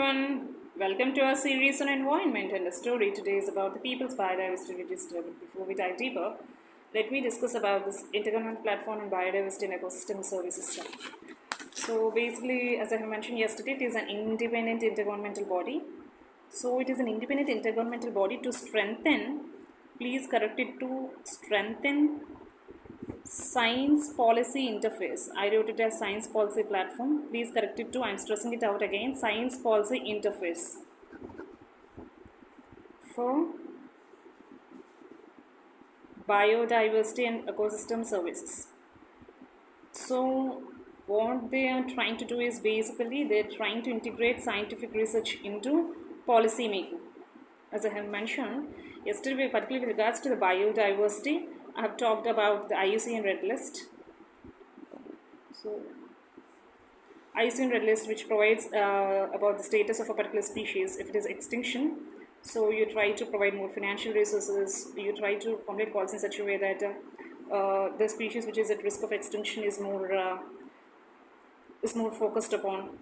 everyone, welcome to our series on environment, and the story today is about the People's Biodiversity Register. But before we dive deeper, let me discuss about this intergovernmental platform on biodiversity and ecosystem services. So basically, as I have mentioned yesterday, it is an independent intergovernmental body. So it is an independent intergovernmental body to strengthen, please correct it, to strengthen science policy interface. I wrote it as science policy platform. Please correct it to, I'm stressing it out again, science policy interface for biodiversity and ecosystem services. So what they are trying to do is basically they're trying to integrate scientific research into policy making. As I have mentioned yesterday, particularly with regards to the biodiversity, I have talked about the IUCN Red List. So, IUCN Red List, which provides about the status of a particular species if it is extinction. So you try to provide more financial resources. You try to formulate policy in such a way that the species which is at risk of extinction is more focused upon,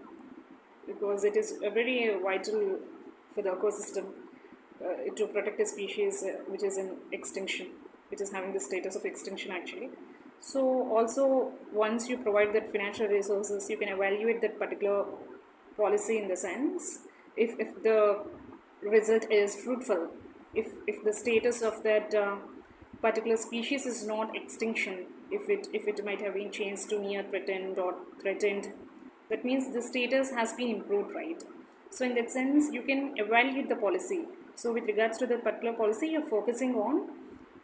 because it is very vital for the ecosystem to protect a species which is in extinction, which is having the status of extinction actually. So also once you provide that financial resources, you can evaluate that particular policy in the sense if the result is fruitful, if the status of that particular species is not extinction, if it might have been changed to near threatened or threatened, that means the status has been improved, right? So in that sense you can evaluate the policy. So with regards to that particular policy, you're focusing on,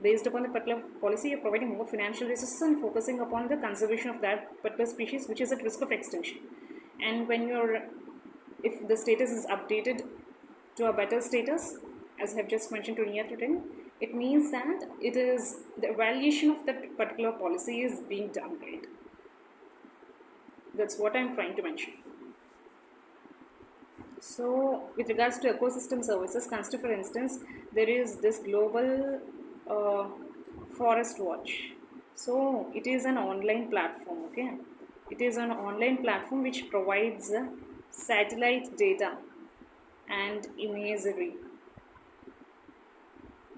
based upon the particular policy, you're providing more financial resources and focusing upon the conservation of that particular species which is at risk of extinction. And when if the status is updated to a better status, as I have just mentioned, to near threatened, it means that it is the evaluation of that particular policy is being done, right? That's what I'm trying to mention. So with regards to ecosystem services, consider for instance there is this global forest watch. So it is an online platform, okay? It is an online platform which provides satellite data and imagery.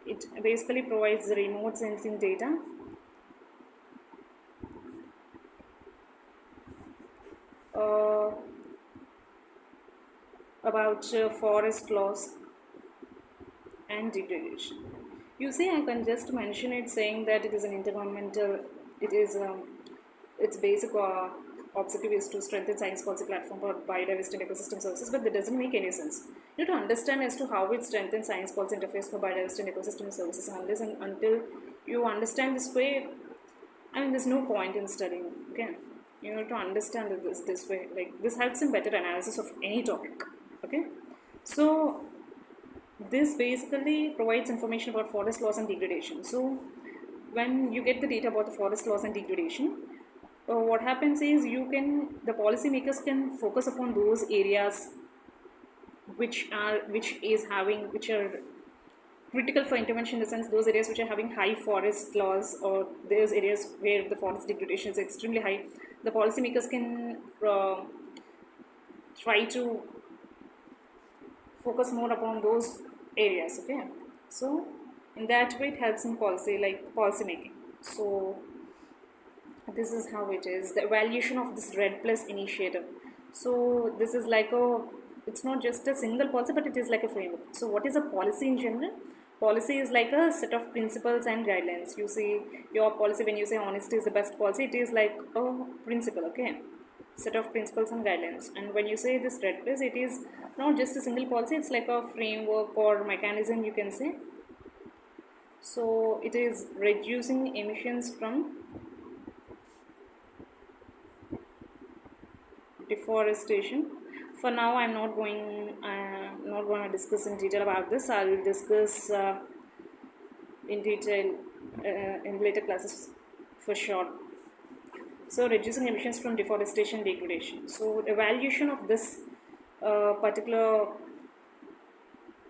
It basically provides the remote sensing data about forest loss and degradation. You see, I can just mention it saying that it is an intergovernmental, its basic objective is to strengthen science policy platform for biodiversity and ecosystem services, but that doesn't make any sense. You have to understand as to how it strengthens science policy interface for biodiversity and ecosystem services, and until you understand this way, I mean, there's no point in studying, okay? You have to understand this way, like this helps in better analysis of any topic, okay? So this basically provides information about forest loss and degradation. So when you get the data about the forest loss and degradation, what happens is the policymakers can focus upon those areas which are critical for intervention, in the sense those areas which are having high forest loss, or those areas where the forest degradation is extremely high. The policymakers can try to focus more upon those areas, okay? So in that way it helps in policy making. So this is how it is, the evaluation of this Red Plus initiative. So this is like it's not just a single policy, but it is like a framework. So what is a policy in general? Policy is like a set of principles and guidelines. You see, your policy, when you say honesty is the best policy, it is like a principle, okay? Set of principles and guidelines. And when you say this Red Plus, it is not just a single policy, it's like a framework or mechanism, you can say. So it is reducing emissions from deforestation. For now I'm not going to discuss in detail about this. I will discuss in detail in later classes for sure. So reducing emissions from deforestation, degradation. So evaluation of this particular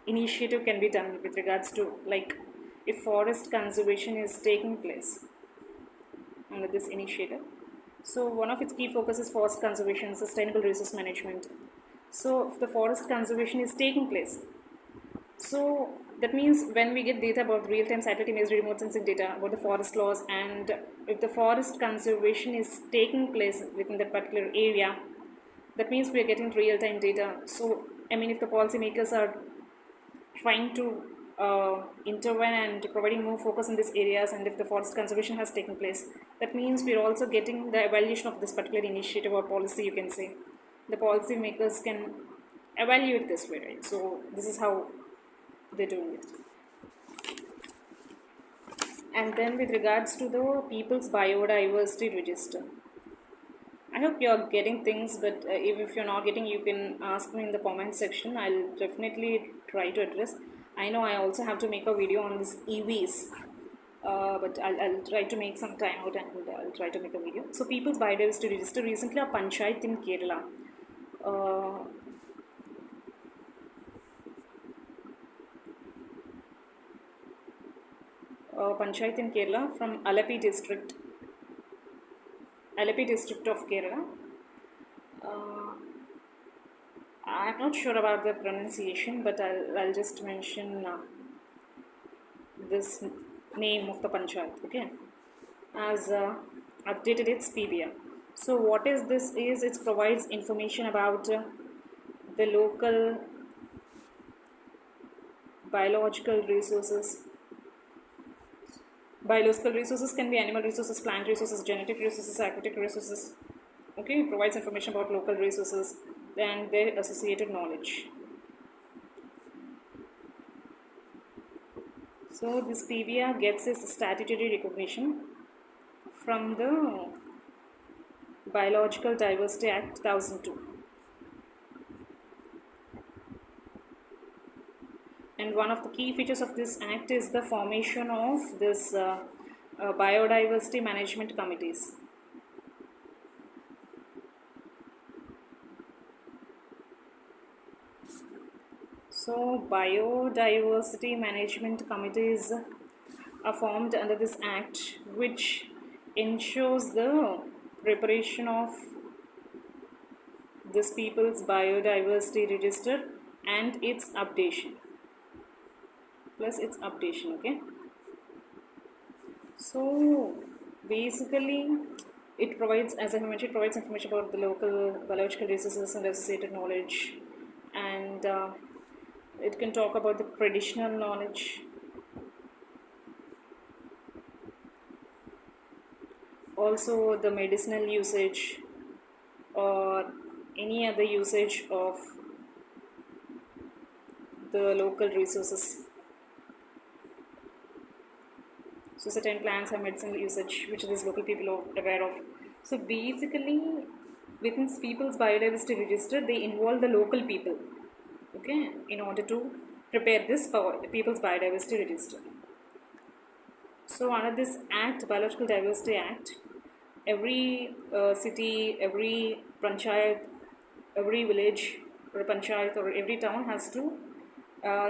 initiative can be done with regards to, like, if forest conservation is taking place under this initiative. So one of its key focus is forest conservation, sustainable resource management, So the forest conservation is taking place. So that means when we get data about real-time satellite imagery, remote sensing data about the forest laws, and if the forest conservation is taking place within that particular area, that means we are getting real-time data. So I mean, if the policymakers are trying to intervene and providing more focus in these areas, and if the forest conservation has taken place, that means we are also getting the evaluation of this particular initiative or policy, you can say. The policymakers can evaluate this way, right? So this is how they're doing it. And then with regards to the People's Biodiversity Register, I hope you're getting things, but if you're not getting, you can ask me in the comment section. I'll definitely try to address. I know I also have to make a video on this EVs, but I'll try to make some time out, and I'll try to make a video. So People's Biodiversity Register, recently a panchayat in Kerala, panchayat in Kerala from Alapi district of Kerala. I'm not sure about the pronunciation, but I'll just mention this name of the panchayat, okay, as updated its PBR. So what is this is, it provides information about the local biological resources. Biological resources can be animal resources, plant resources, genetic resources, aquatic resources. Okay, it provides information about local resources and their associated knowledge. So this PBR gets its statutory recognition from the Biological Diversity Act 2002. And one of the key features of this act is the formation of this biodiversity management committees. So biodiversity management committees are formed under this act, which ensures the preparation of this People's Biodiversity Register and its updation. Okay. So basically it provides, as I mentioned, it provides information about the local biological resources and associated knowledge, and it can talk about the traditional knowledge, also the medicinal usage or any other usage of the local resources. So certain plants have medicinal usage which these local people are aware of. So basically within People's Biodiversity Register, they involve the local people, okay, in order to prepare this People's Biodiversity Register. So under this act, Biological Diversity Act, every city, every panchayat, every village or panchayat or every town has to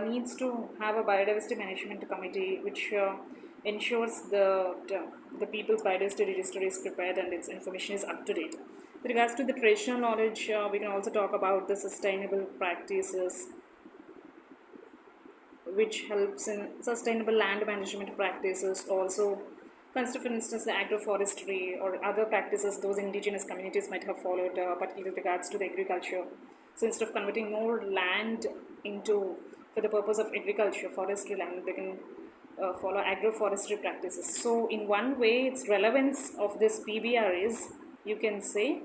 needs to have a biodiversity management committee which ensures the People's Biodiversity Register is prepared and its information is up to date. With regards to the traditional knowledge, we can also talk about the sustainable practices, which helps in sustainable land management practices. Also consider, for instance, the agroforestry or other practices those indigenous communities might have followed, particularly with regards to the agriculture. So instead of converting more land into for the purpose of agriculture, forestry land, they can follow agroforestry practices. So in one way, its relevance of this PBR is, you can say,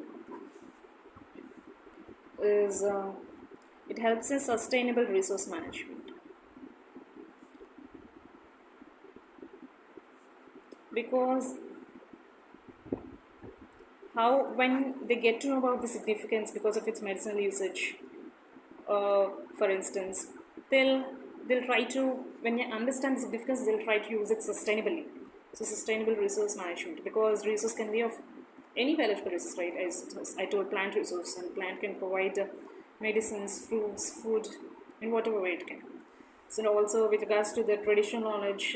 is it helps in sustainable resource management. Because how, when they get to know about the significance because of its medicinal usage, for instance, they'll try to, when you understand the significance, they'll try to use it sustainably. So sustainable resource management, because resource can be of any biological resource, right? As I told, plant resource, and plant can provide medicines, fruits, food in whatever way it can. So also with regards to the traditional knowledge,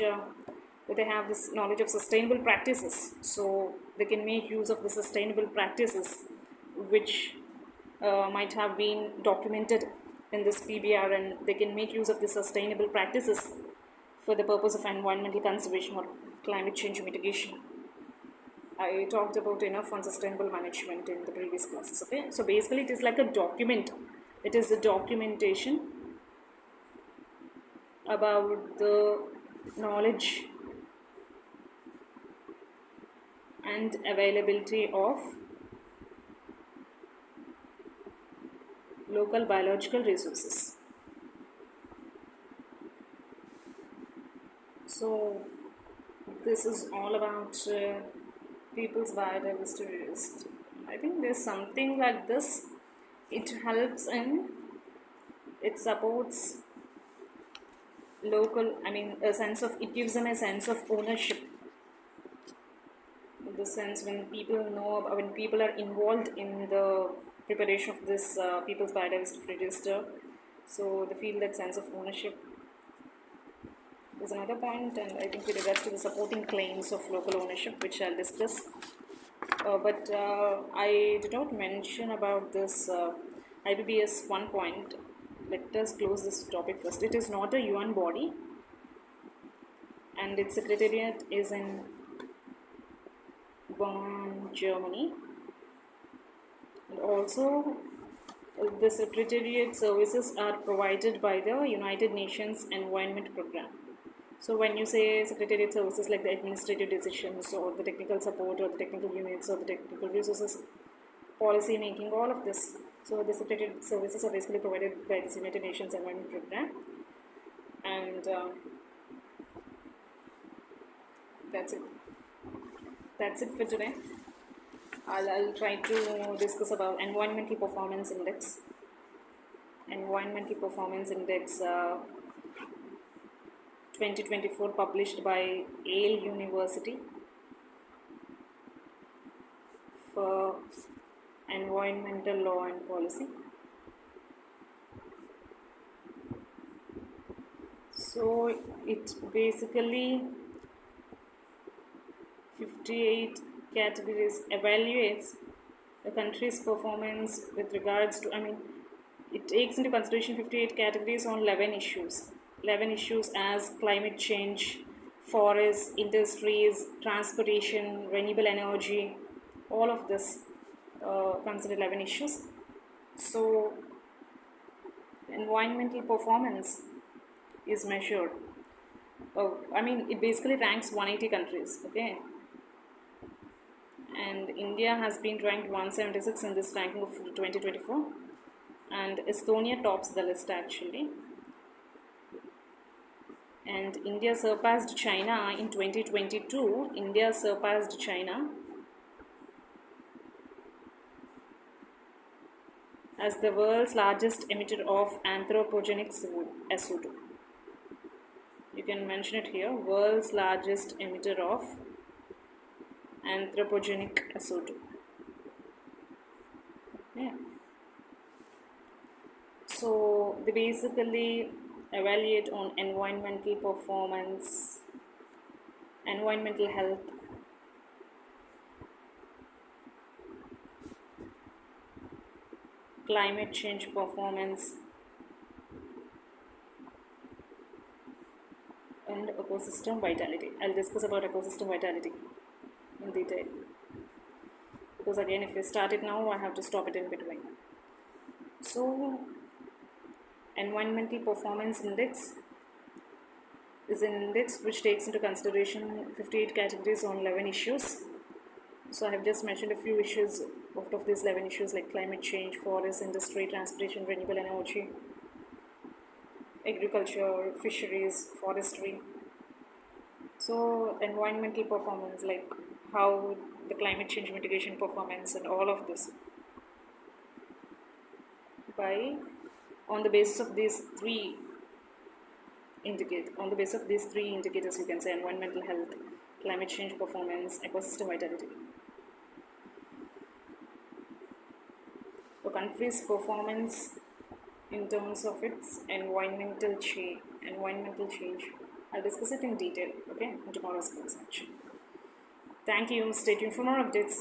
they have this knowledge of sustainable practices, so they can make use of the sustainable practices which might have been documented in this PBR, and they can make use of the sustainable practices for the purpose of environmental conservation or climate change mitigation. I talked about enough on sustainable management in the previous classes. Okay, so basically it is like a document. It is a documentation about the knowledge and availability of local biological resources. So this is all about people's biodiversity list. I think there's something like this. It helps in, it supports local, a sense of, it gives them a sense of ownership. In the sense when people know, when people are involved in the preparation of this people's biodiversity register, so they feel that sense of ownership. There's another point, and I think with regards to the supporting claims of local ownership, which I'll discuss. But I did not mention about this IPBES 1 point. Let us close this topic first. It is not a UN body, and its secretariat is in Bonn, Germany. And also, the secretariat services are provided by the United Nations Environment Program. So when you say secretariat services, like the administrative decisions or the technical support or the technical units or the technical resources, policy making, all of this. So the secretariat services are basically provided by the United Nations Environment Program. And that's it. That's it for today. I'll try to discuss about Environmental Performance Index. Environmental Performance Index 2024, published by Yale University for environmental law and policy. So it basically 58 categories evaluates the country's performance with regards to, it takes into consideration 58 categories on 11 issues. 11 issues as climate change, forests, industries, transportation, renewable energy, all of this consider 11 issues. So environmental performance is measured. It basically ranks 180 countries, okay? And India has been ranked 176 in this ranking of 2024, and Estonia tops the list actually. And India surpassed China in 2022. India surpassed China as the world's largest emitter of anthropogenic CO2. You can mention it here, world's largest emitter of anthropogenic CO2. Yeah. So they basically evaluate on environmental performance, environmental health, climate change performance, and ecosystem vitality. I'll discuss about ecosystem vitality in detail, because again, if I start it now, I have to stop it in between. So environmental performance index is an index which takes into consideration 58 categories on 11 issues. So I have just mentioned a few issues out of these 11 issues, like climate change, forest, industry, transportation, renewable energy, agriculture, fisheries, forestry. So environmental performance, like how the climate change mitigation performance and all of this, on the basis of these three indicators, you can say environmental health, climate change performance, ecosystem vitality. The country's performance in terms of its environmental change. I'll discuss it in detail, okay, in tomorrow's class actually. Thank you. Stay tuned for more updates.